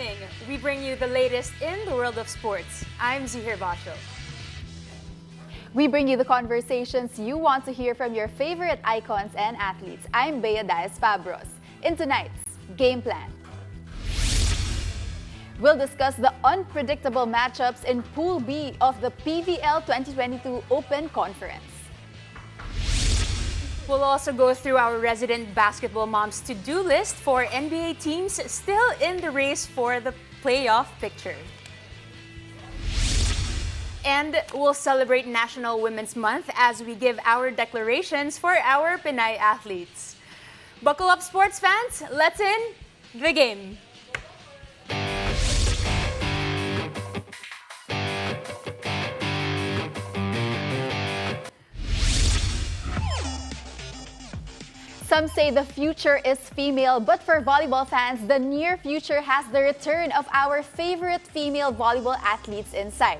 evening, we bring you the latest in the world of sports. I'm Gervacio. We bring you the conversations you want to hear from your favorite icons and athletes. I'm Daez-Fabros. In tonight's Game Plan, we'll discuss the unpredictable matchups in Pool B of the PVL 2022 Open Conference. We'll also go through our resident basketball mom's to-do list for NBA teams still in the race for the playoff picture. And we'll celebrate National Women's Month as we give our declarations for our Pinay athletes. Buckle up, sports fans. Let's in the game. Some say the future is female, but for volleyball fans, the near future has the return of our favorite female volleyball athletes in sight.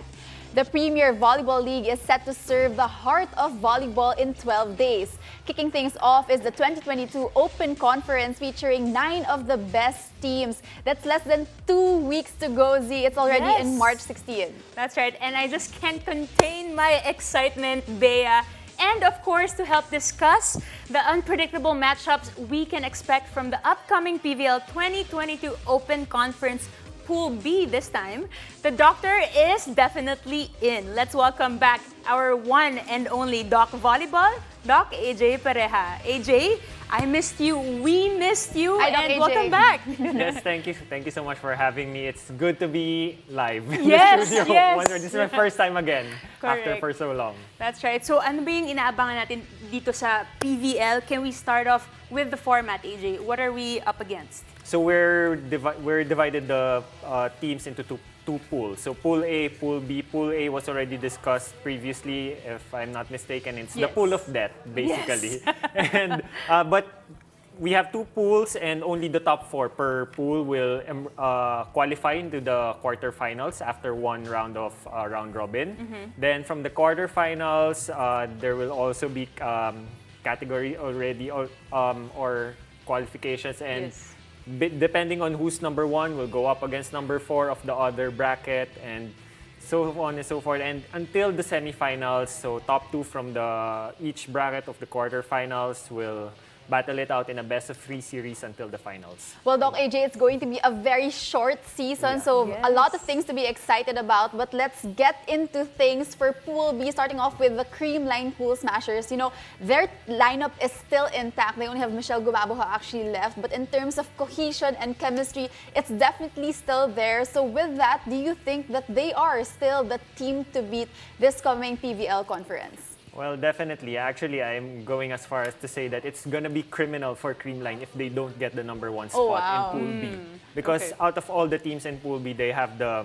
The Premier Volleyball League is set to serve the heart of volleyball in 12 days. Kicking things off is the 2022 Open Conference featuring 9 of the best teams. That's less than 2 weeks to go, Z. It's already in March 16. That's right, and I just can't contain my excitement, Bea. And of course, to help discuss the unpredictable matchups we can expect from the upcoming PVL 2022 Open Conference Pool B this time, the doctor is definitely in. Let's welcome back our one and only Doc Volleyball, Doc AJ Pareja. AJ, I missed you, we missed you, Hi, Doc and AJ. welcome back. Yes, thank you. Thank you so much for having me. It's good to be live in Yes, the studio. yes. This is my first time again after Correct. for so long. That's right. So ano ba yung inaabangan natin dito sa PVL? Can we start off with the format, AJ? What are we up against? So we're divided the teams into two pools. So Pool A, Pool B. Pool A was already discussed previously, if I'm not mistaken. It's the Yes. pool of death, basically. Yes. And but we have 2 pools, and only the top 4 per pool will qualify into the quarterfinals after one round of round robin. Then from the quarterfinals, there will also be category already or qualifications, and Yes. depending on who's number 1 will go up against number 4 of the other bracket, and so on and so forth, and until the semifinals. So top 2 from each bracket of the quarterfinals will battle it out in a best-of-3 series until the finals. Well, Doc AJ, it's going to be a very short season, so a lot of things to be excited about. But let's get into things for Pool B, starting off with the Creamline Pool Smashers. You know, their lineup is still intact. They only have Michelle Gumabo who actually left. But in terms of cohesion and chemistry, it's definitely still there. So with that, do you think that they are still the team to beat this coming PVL conference? Well, definitely. Actually, I'm going as far as to say that it's gonna be criminal for Creamline if they don't get the number 1 spot wow. in Pool B. Because Okay. out of all the teams in Pool B, they have the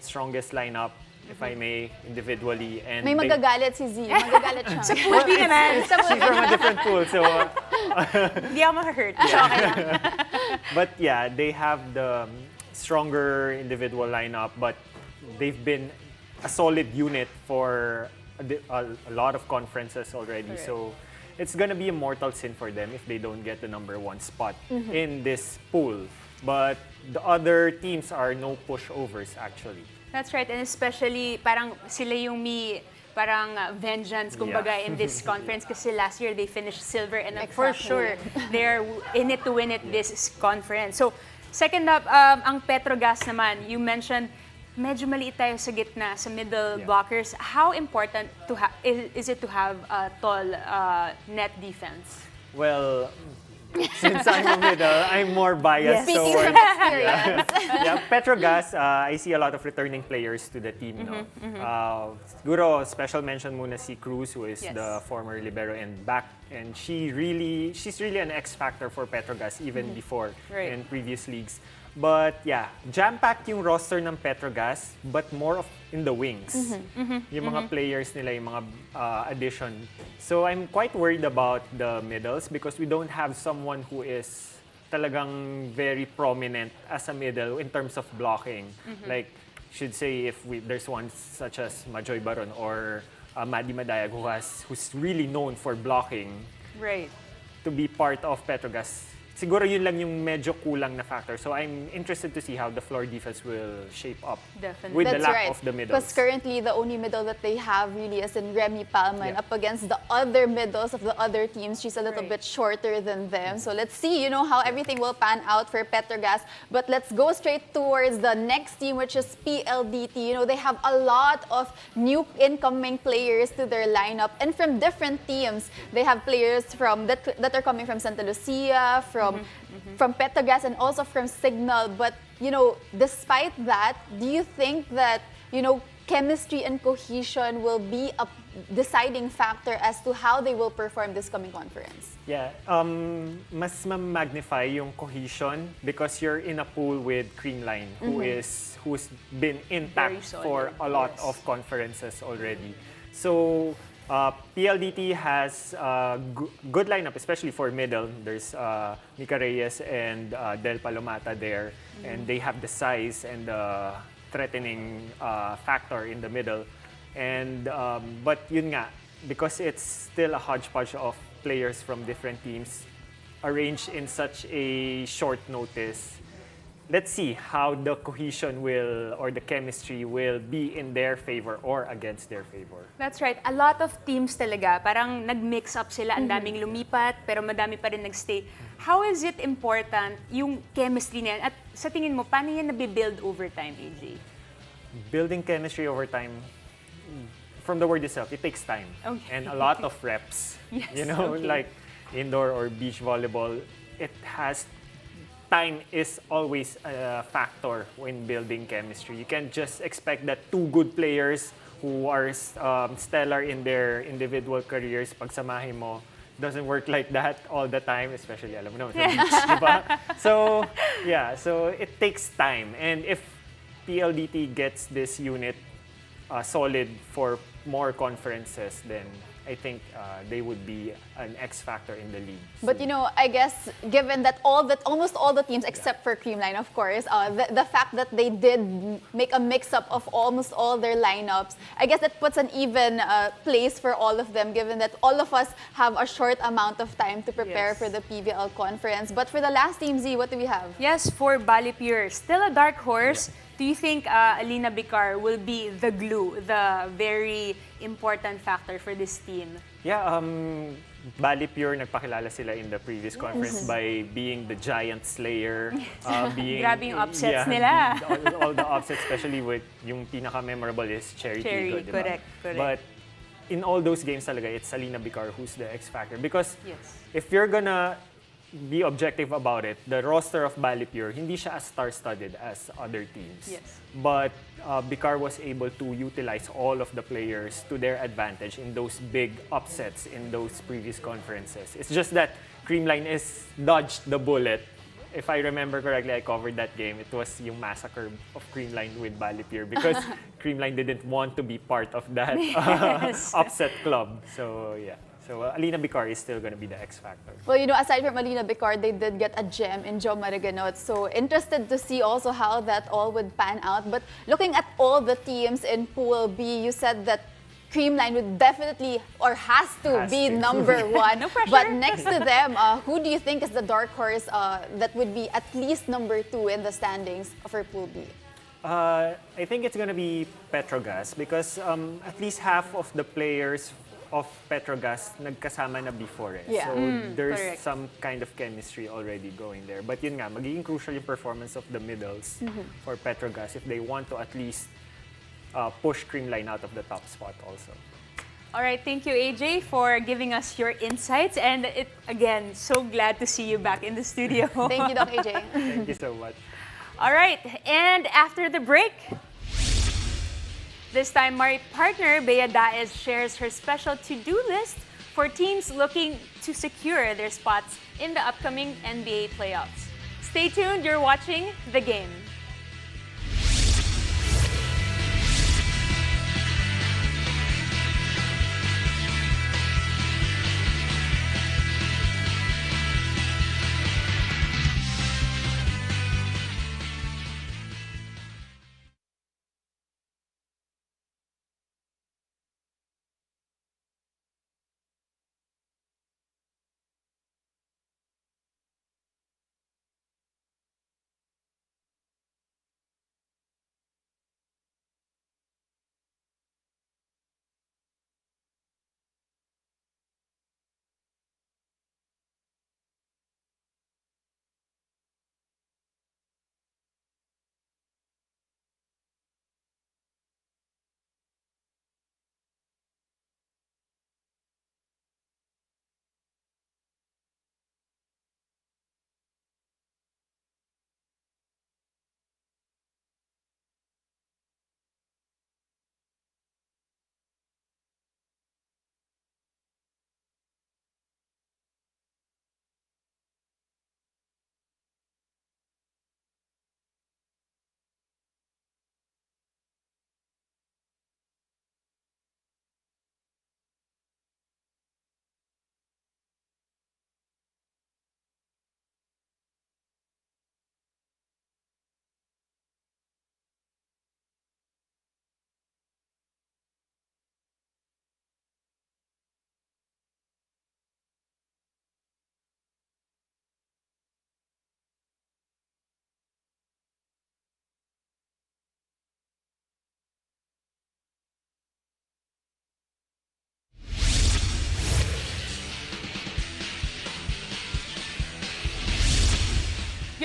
strongest lineup, if I may, individually. And May they- magagalit si Z. Magagalit siya. Sa pool B naman. she's from a different pool, so Hindi ako makahurt. So, okay lang. but yeah, they have the stronger individual lineup, but they've been a solid unit for a lot of conferences already. Correct. So it's gonna be a mortal sin for them if they don't get the number 1 spot in this pool. But the other teams are no pushovers actually. That's right, and especially parang sila yung parang vengeance kumbaga in this conference kasi last year they finished silver, and for Exactly. sure they're in it to win it this conference. So second up, ang Petrogas naman, you mentioned medyo maliit tayo sa gitna, sa middle blockers. How important is it to have a tall net defense? Well, since I'm in the middle, I'm more biased Speaking towards from experience. yeah, Petrogas, I see a lot of returning players to the team. No? Siguro, special mention muna si Cruz, who is Yes. the former libero and back. And she's really an X factor for Petrogas even before Right. in previous leagues. But yeah, jam-packed yung roster ng Petrogas, but more of in the wings. Yung mga players nila, yung mga addition. So I'm quite worried about the middles because we don't have someone who is talagang very prominent as a middle in terms of blocking. Like, should say if there's one such as Majoy Baron or Maddie Madayag who's really known for blocking Right. to be part of Petrogas. siguro yun lang yung medyo kulang na factor. So I'm interested to see how the floor defense will shape up Definitely. with the That's lack right. of the middles. Because currently, the only middle that they have really is in Remy Palman Yeah. up against the other middles of the other teams. She's a little Right. bit shorter than them. So let's see, how everything will pan out for Petrogas. But let's go straight towards the next team, which is PLDT. They have a lot of new incoming players to their lineup, and from different teams. They have players that are coming from Santa Lucia, from Petrogas, and also from Signal. But despite that, do you think that chemistry and cohesion will be a deciding factor as to how they will perform this coming conference? Yeah, mas magnify yung cohesion because you're in a pool with Creamline, who's been intact Very solid, for a lot yes. of conferences already. So PLDT has a good lineup, especially for middle. There's Nika Reyes and Del Palomata there, and they have the size and the threatening factor in the middle. And but yun nga, because it's still a hodgepodge of players from different teams arranged in such a short notice, let's see how the cohesion or the chemistry will be in their favor or against their favor. That's right. A lot of teams talaga, parang nag-mix up sila, ang daming lumipat, pero madami pa rin nagstay. How is it important yung chemistry na yan? At sa tingin mo, paano yan nabibuild over time, AJ? Building chemistry over time, from the word itself, it takes time. Okay. And a lot of reps. Yes, okay. Like indoor or beach volleyball, time is always a factor when building chemistry. You can't just expect that two good players who are stellar in their individual careers, pagsamahin mo, doesn't work like that all the time, especially, alam mo naman, sa beach, di ba? So, yeah, so it takes time. And if PLDT gets this unit solid for more conferences, then I think they would be an X factor in the league. But I guess given that almost all the teams except for Creamline, of course, the fact that they did make a mix-up of almost all their lineups, I guess that puts an even place for all of them, given that all of us have a short amount of time to prepare Yes. for the PVL conference. But for the last team, Z, what do we have? Yes, for Balipure, still a dark horse. Do you think Alina Bicar will be the glue, the very important factor for this team? Yeah, Balipure, nagpakilala sila in the previous conference by being the giant slayer. Grabe yung upsets nila. all the upsets, especially with yung pinaka-memorable is Cherry Tigo, di ba? correct. But in all those games talaga, it's Alina Bicar who's the X factor. Because Yes. if you're gonna be objective about it, the roster of Balipure, hindi siya as star-studded as other teams. Yes. But Bicar was able to utilize all of the players to their advantage in those big upsets in those previous conferences. It's just that Creamline is dodged the bullet. If I remember correctly, I covered that game. It was yung massacre of Creamline with Balipure because Creamline didn't want to be part of that Yes. upset club. So yeah. So Alina Bicar is still going to be the X factor. Well, aside from Alina Bicar, they did get a gem in Jo Mariganot. So interested to see also how that all would pan out. But looking at all the teams in Pool B, you said that Creamline would definitely or has to be number one. No pressure. But next to them, who do you think is the dark horse that would be at least number 2 in the standings for Pool B? I think it's going to be Petrogas because at least half of the players of Petrogas nagkasama na before. Yeah. So there's correct. some kind of chemistry already going there. But yun nga, magiging crucial yung performance of the middles for Petrogas if they want to at least push Creamline out of the top spot also. All right, thank you, AJ, for giving us your insights. And again, so glad to see you back in the studio. Thank you, Doc AJ. Thank you so much. All right, and after the break, this time my partner Bea Daez shares her special to-do list for teams looking to secure their spots in the upcoming NBA playoffs. Stay tuned, you're watching The Game.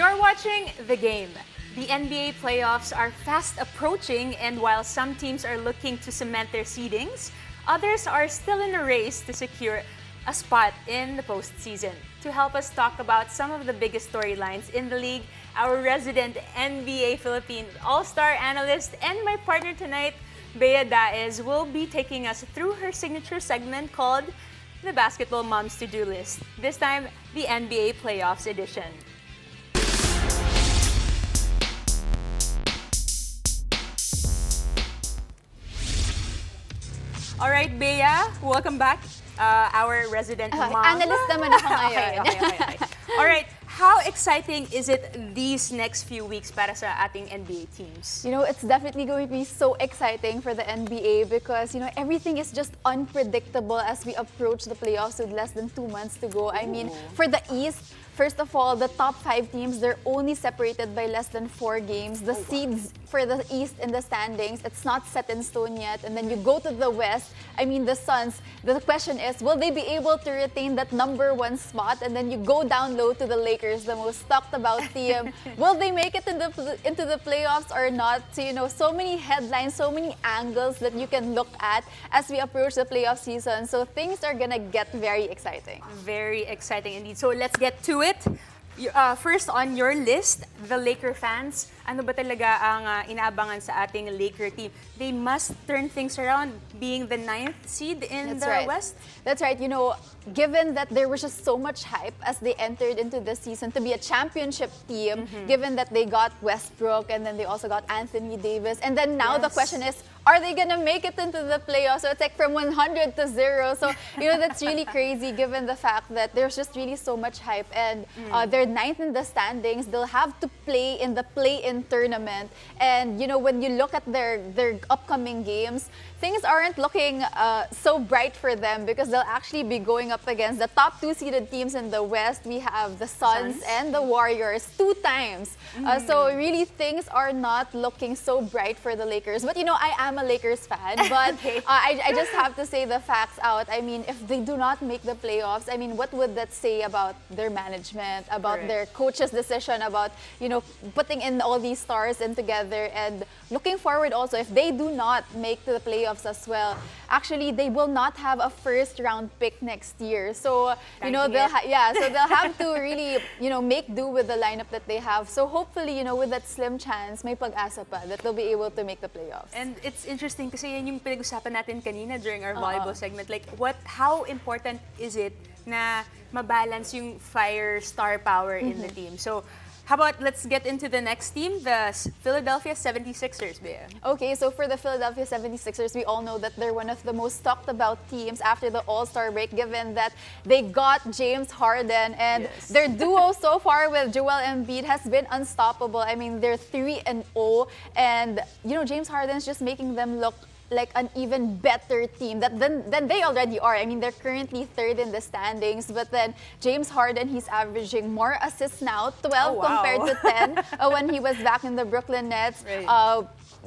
You're watching The Game. The NBA playoffs are fast approaching, and while some teams are looking to cement their seedings, others are still in a race to secure a spot in the postseason. To help us talk about some of the biggest storylines in the league, our resident NBA Philippine All-Star analyst and my partner tonight, Bea Daez, will be taking us through her signature segment called the Basketball Mom's To-Do List. This time, the NBA Playoffs edition. All right, Bea, welcome back. Our resident mom. Analyst naman ako ngayon. Okay. All right, how exciting is it these next few weeks para sa ating NBA teams? You know, it's definitely going to be so exciting for the NBA because, you know, everything is just unpredictable as we approach the playoffs with less than 2 months to go. I mean, for the East, first of all, the top 5 teams, they're only separated by less than 4 games. The seeds for the East in the standings, it's not set in stone yet. And then you go to the West, I mean, the Suns, the question is, will they be able to retain that number 1 spot? And then you go down low to the Lakers, the most talked about team. Will they make it into the playoffs or not? So, you know, so many headlines, so many angles that you can look at as we approach the playoff season. So things are gonna get very exciting. Very exciting indeed. So let's get to it. First on your list, the Laker fans, ano ba talaga ang inaabangan sa ating Laker team? They must turn things around being the 9th seed in the West? That's right. You know, given that there was just so much hype as they entered into this season to be a championship team, given that they got Westbrook and then they also got Anthony Davis. And then now the question is, are they gonna make it into the playoffs? So it's like from 100 to 0. So, you know, that's really crazy given the fact that there's just really so much hype. And they're 9th in the standings. They'll have to play in the play-in tournament. And, you know, when you look at their upcoming games, things aren't looking so bright for them because they'll actually be going up against the top 2 seeded teams in the West. We have the Suns and the Warriors 2 times. So really things are not looking so bright for the Lakers. But you know, I am a Lakers fan, but I just have to say the facts out. I mean, if they do not make the playoffs, I mean, what would that say about their management, about their coach's decision, about, you know, putting in all these stars in together and looking forward also, if they do not make to the playoffs as well, actually they will not have a first round pick next year. So, you know, they'll have to really, you know, make do with the lineup that they have. So hopefully, you know, with that slim chance, may pag-asa pa that they'll be able to make the playoffs. And it's interesting kasi yan yung pinag-usapan natin kanina during our volleyball segment. Like, how important is it na mabalance yung fire star power in the team? So, how about let's get into the next team, the Philadelphia 76ers, Bea. Okay, so for the Philadelphia 76ers, we all know that they're one of the most talked about teams after the All-Star break, given that they got James Harden and their duo so far with Joel Embiid has been unstoppable. I mean, they're 3-0 and, you know, James Harden's just making them look like an even better team than they already are. I mean, they're currently 3rd in the standings, but then James Harden, he's averaging more assists now, 12 compared to 10 when he was back in the Brooklyn Nets.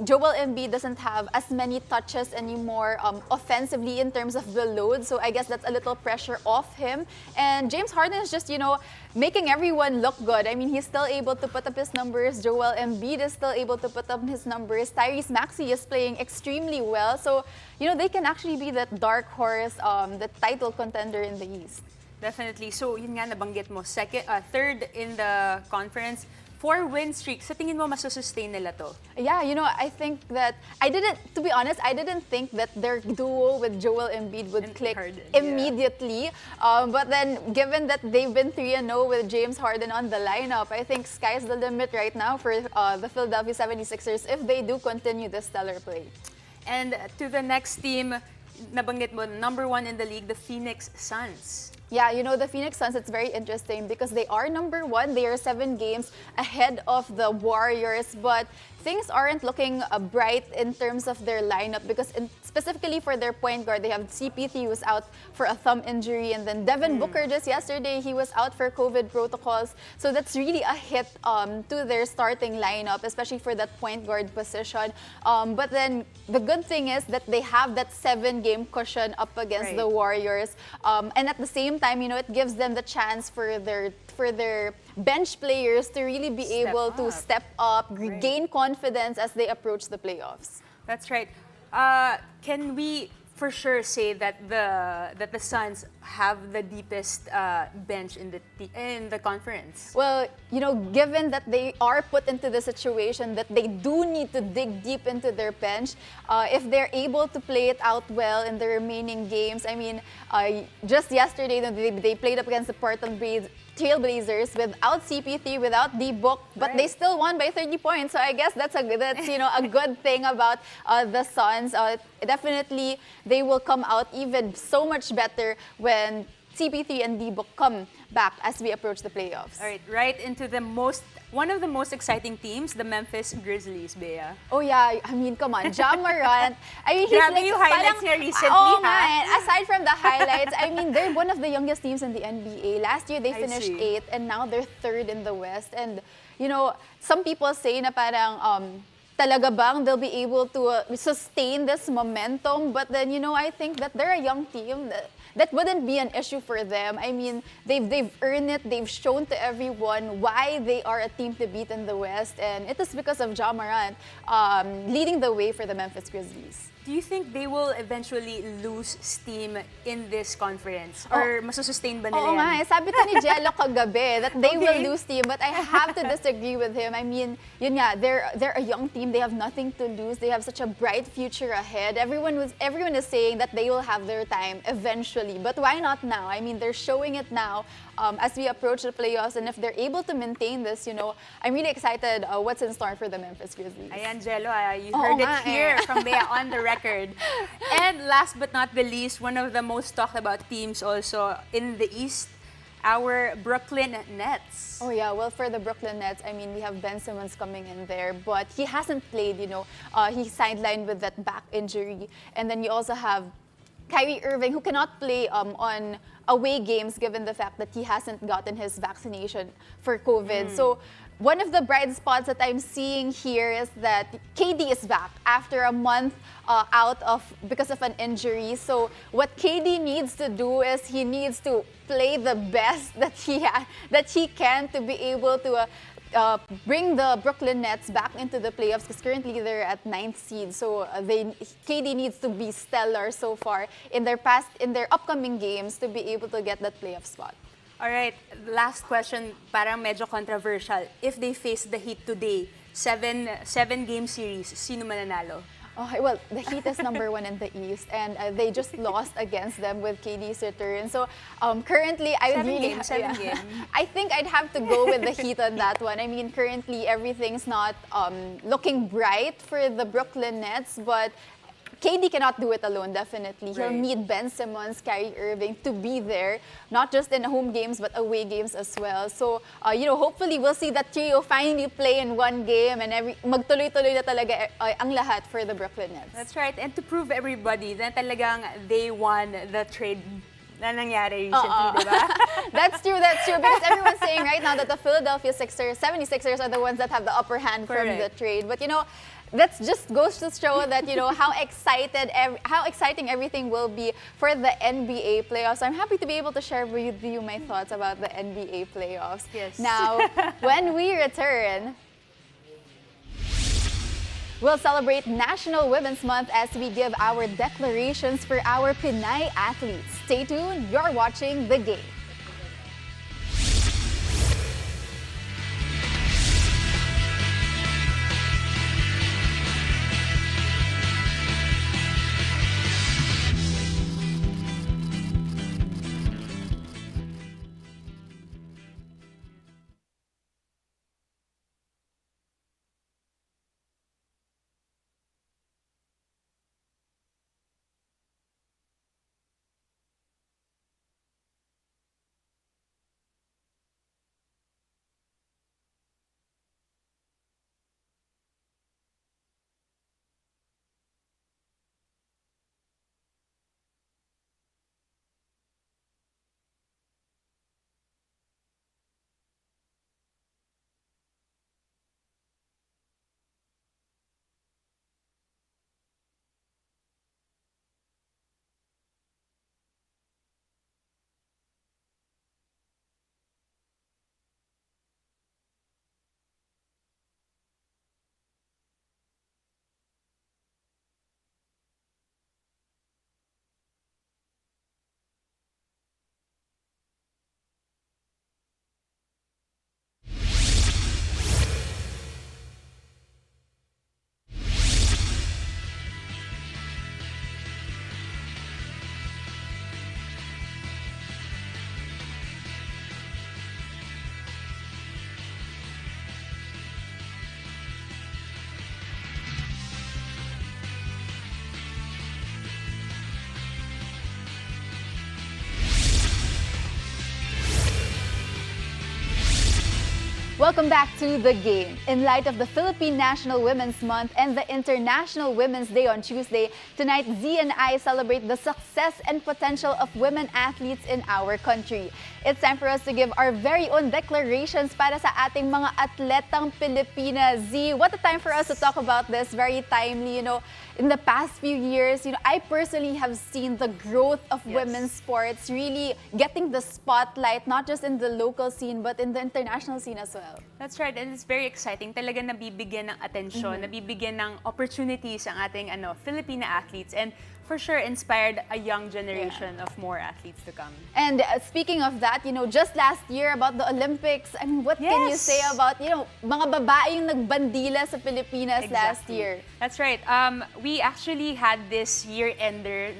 Joel Embiid doesn't have as many touches anymore offensively in terms of the load, so I guess that's a little pressure off him. And James Harden is just, you know, making everyone look good. I mean, he's still able to put up his numbers. Joel Embiid is still able to put up his numbers. Tyrese Maxey is playing extremely well. So, you know, they can actually be that dark horse, the title contender in the East. Definitely. So, yun nga nabanggit mo. 3rd in the conference. 4-win streak. Sa tingin mo, masusustain nila to? Yeah, you know, I think that, to be honest, I didn't think that their duo with Joel Embiid would click immediately. But then, given that they've been 3-0 with James Harden on the lineup, I think sky's the limit right now for the Philadelphia 76ers if they do continue this stellar play. And to the next team, nabanggit mo, number 1 in the league, the Phoenix Suns. Yeah, you know, the Phoenix Suns, it's very interesting because they are number 1. They are 7 games ahead of the Warriors, but things aren't looking bright in terms of their lineup because specifically for their point guard, they have CP3 who was out for a thumb injury, and then Devin Booker just yesterday, he was out for COVID protocols. So that's really a hit to their starting lineup, especially for that point guard position. But then the good thing is that they have that 7-game cushion up against the Warriors. And at the same time, you know, it gives them the chance for their bench players to really be able to up. step up, gain confidence as they approach the playoffs. That's right. Can we for sure say that the Suns have the deepest bench in the conference? Well, given that they are put into the situation that they do need to dig deep into their bench, if they're able to play it out well in the remaining games, I mean, just yesterday they played up against the Portland Trailblazers without CP3, without D-Book, but they still won by 30 points. So I guess that's a good thing about the Suns. Definitely, they will come out even so much better when CP3 and D-Book come back as we approach the playoffs. All right into one of the most exciting teams, the Memphis Grizzlies, Bea. Oh yeah, I mean, come on, Ja Morant. I mean, he's Grabe like, yung highlights niya recently, oh, ha? man. Aside from the highlights, I mean, they're one of the youngest teams in the NBA. Last year, they I finished see. 8th, and now they're 3rd in the West. And, some people say na parang, talaga bang they'll be able to sustain this momentum? But then, I think that they're a young team. That wouldn't be an issue for them. I mean, they've earned it. They've shown to everyone why they are a team to beat in the West. And it is because of Ja Morant leading the way for the Memphis Grizzlies. Do you think they will eventually lose steam in this conference? Or masusustain ba nila Oo yan? nga, sabi ko ni Jello kagabi that they will Okay. lose team, but I have to disagree with him. I mean, yun nga, they're a young team. They have nothing to lose. They have such a bright future ahead. Everyone is saying that they will have their time eventually, but why not now? I mean, they're showing it now as we approach the playoffs, and if they're able to maintain this, I'm really excited what's in store for the Memphis Grizzlies. Ayan, Jello, you Oo heard it nga here eh. from Bea on the record. And last but not the least, one of the most talked about teams also in the East, our Brooklyn Nets. Oh yeah, well for the Brooklyn Nets, I mean we have Ben Simmons coming in there, but he hasn't played. He's sidelined with that back injury, and then you also have Kyrie Irving, who cannot play on away games given the fact that he hasn't gotten his vaccination for COVID. So one of the bright spots that I'm seeing here is that KD is back after a month because of an injury. So what KD needs to do is he needs to play the best that he can to be able to bring the Brooklyn Nets back into the playoffs, because currently they're at 9th seed. So KD needs to be stellar so far in their upcoming games to be able to get that playoff spot. All right, last question, parang medyo controversial. If they face the Heat today, seven game series, sino mananalo? Okay, well, the Heat is number 1 in the East, and they just lost against them with KD's return. So currently, I would really Seven game. I think I'd have to go with the Heat on that one. I mean, currently everything's not looking bright for the Brooklyn Nets, but KD cannot do it alone, definitely. He'll Right. need Ben Simmons, Kyrie Irving to be there, not just in home games, but away games as well. So, hopefully we'll see that trio finally play in one game and magtuloy-tuloy na talaga ang lahat for the Brooklyn Nets. That's right, and to prove everybody na talagang they won the trade na nangyari recently, di ba? That's true, because everyone's saying right now that the Philadelphia 76ers are the ones that have the upper hand from the Correct. trade. But that just goes to show that how exciting everything will be for the NBA playoffs. I'm happy to be able to share with you my thoughts about the NBA playoffs. Yes. Now, when we return, we'll celebrate National Women's Month as we give our declarations for our Pinay athletes. Stay tuned, you're watching The Game. Welcome back to The Game. In light of the Philippine National Women's Month and the International Women's Day on Tuesday, tonight Z and I celebrate the success and potential of women athletes in our country. It's time for us to give our very own declarations para sa ating mga atletang Pilipinas. Z, what a time for us to talk about this. Very timely, in the past few years, I personally have seen the growth of women's sports really getting the spotlight, not just in the local scene, but in the international scene as well. That's right, and it's very exciting. Talaga nabibigyan ng atensyon, nabibigyan ng opportunities ang ating Filipina athletes, and for sure inspired a young generation of more athletes to come. And speaking of that, just last year about the Olympics, I mean, what can you say about, mga babae yung nagbandila sa Pilipinas last year? That's right. We actually had this year-ender,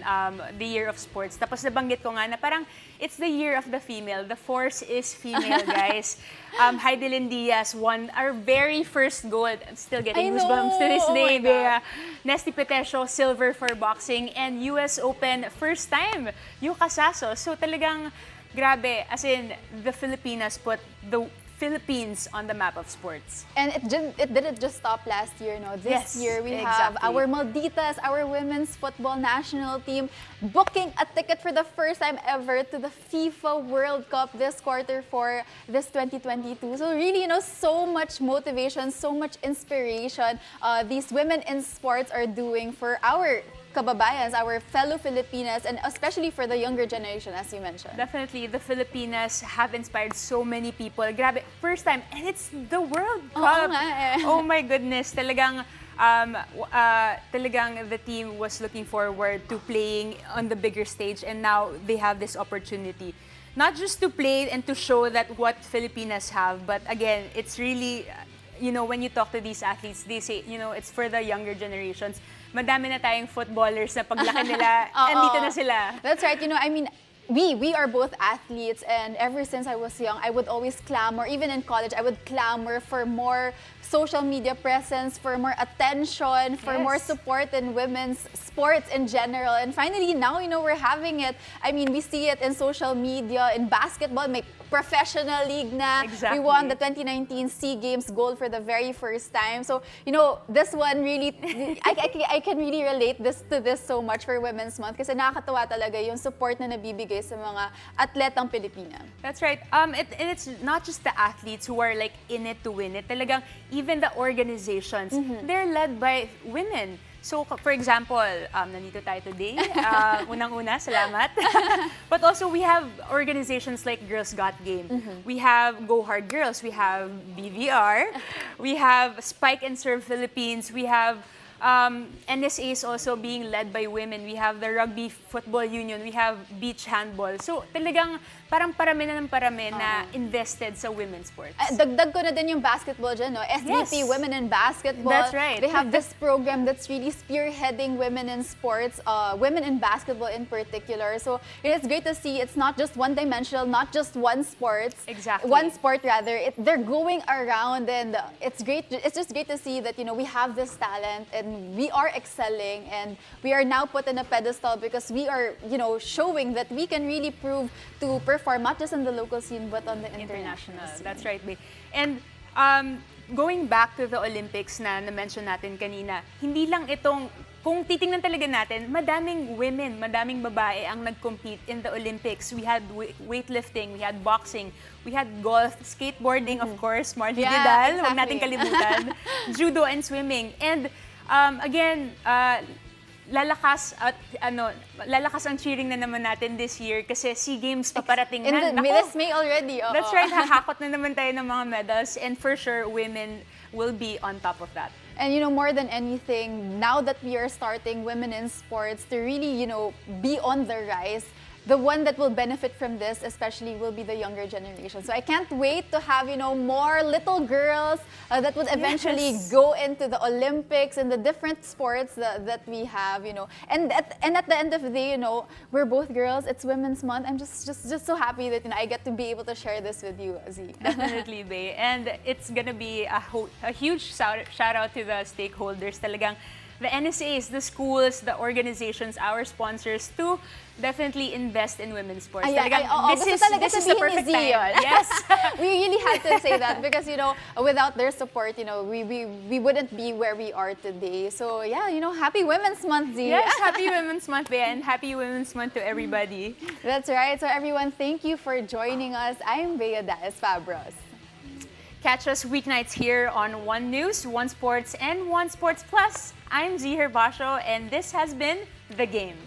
the year of sports. Tapos nabanggit ko nga na parang it's the year of the female. The force is female, guys. Heidelin Diaz won our very first gold. I'm still getting goosebumps to this day. Nesty Petesio, silver for boxing. And US Open, first time, yung Casaso. So talagang grabe. As in, the Filipinas put the Philippines on the map of sports. And it didn't just stop last year, no? This year we have our Malditas, our women's football national team, booking a ticket for the first time ever to the FIFA World Cup this quarter for this 2022. So really, so much motivation, so much inspiration these women in sports are doing for our kababayans, our fellow Filipinas, and especially for the younger generation, as you mentioned. Definitely, the Filipinas have inspired so many people. Grabe, first time, and it's the World Cup. Oh my goodness, talagang the team was looking forward to playing on the bigger stage, and now they have this opportunity. Not just to play and to show that what Filipinas have, but again, it's really, when you talk to these athletes, they say, it's for the younger generations. Madami na tayong footballers na paglaki nila, andito na sila. That's right. I mean, we are both athletes, and ever since I was young, I would always clamor, even in college, I would clamor for more social media presence, for more attention, for more support in women's sports in general. And finally, now, we're having it. I mean, we see it in social media, in basketball, may professional league na. Exactly. We won the 2019 SEA Games gold for the very first time. So, this one really, I can really relate to this so much for Women's Month kasi nakakatuwa talaga yung support na nabibigay sa mga atletang Pilipina. That's right. And it's not just the athletes who are like in it to win it. Talagang even the organizations, they're led by women. So, for example, nandito tayo today. Unang-una, salamat. But also, we have organizations like Girls Got Game. We have Go Hard Girls. We have BVR. We have Spike and Serve Philippines. We have NSA is also being led by women. We have the Rugby Football Union. We have Beach Handball. So, talagang parang parami na ng parami na invested sa women's sports. Dagdag ko na din yung basketball dyan, no? SVP, Women in Basketball. That's right. They have this program that's really spearheading women in sports, women in basketball in particular. So, it's great to see it's not just one-dimensional, not just one sport. Exactly. One sport, rather. They're going around, and it's great. It's just great to see that, we have this talent, and we are excelling, and we are now put in a pedestal because we are, showing that we can really prove to perform not just in the local scene but on the international scene. That's right, Bay. And going back to the Olympics na na-mention natin kanina, hindi lang itong, kung titingnan talaga natin, madaming women, madaming babae ang nag-compete in the Olympics. We had weightlifting, we had boxing, we had golf, skateboarding, of course, Marty Vidal, huwag natin kalimutan, judo and swimming. And again, lalakas ang cheering na naman natin this year kasi SEA Games paparating na. This May already. That's right, hahakot na naman tayo ng mga medals, and for sure, women will be on top of that. And more than anything, now that we are starting women in sports to really, be on the rise, the one that will benefit from this especially will be the younger generation. So I can't wait to have, more little girls that would eventually go into the Olympics and the different sports that we have, And at the end of the day, we're both girls. It's Women's Month. I'm just so happy that I get to be able to share this with you, Z. Definitely, Bay. And it's gonna be a huge shout out to the stakeholders. Talagang the NSAs, the schools, the organizations, our sponsors to definitely invest in women's sports. Talagang, this is the perfect time. Yes. We really had to say that because, without their support, we wouldn't be where we are today. So, yeah, happy Women's Month, Z. Yes, happy Women's Month, Bea, and happy Women's Month to everybody. That's right. So, everyone, thank you for joining us. I'm Bea Daez-Fabros. Catch us weeknights here on One News, One Sports, and One Sports Plus. I'm Z Gervacio, and this has been The Game.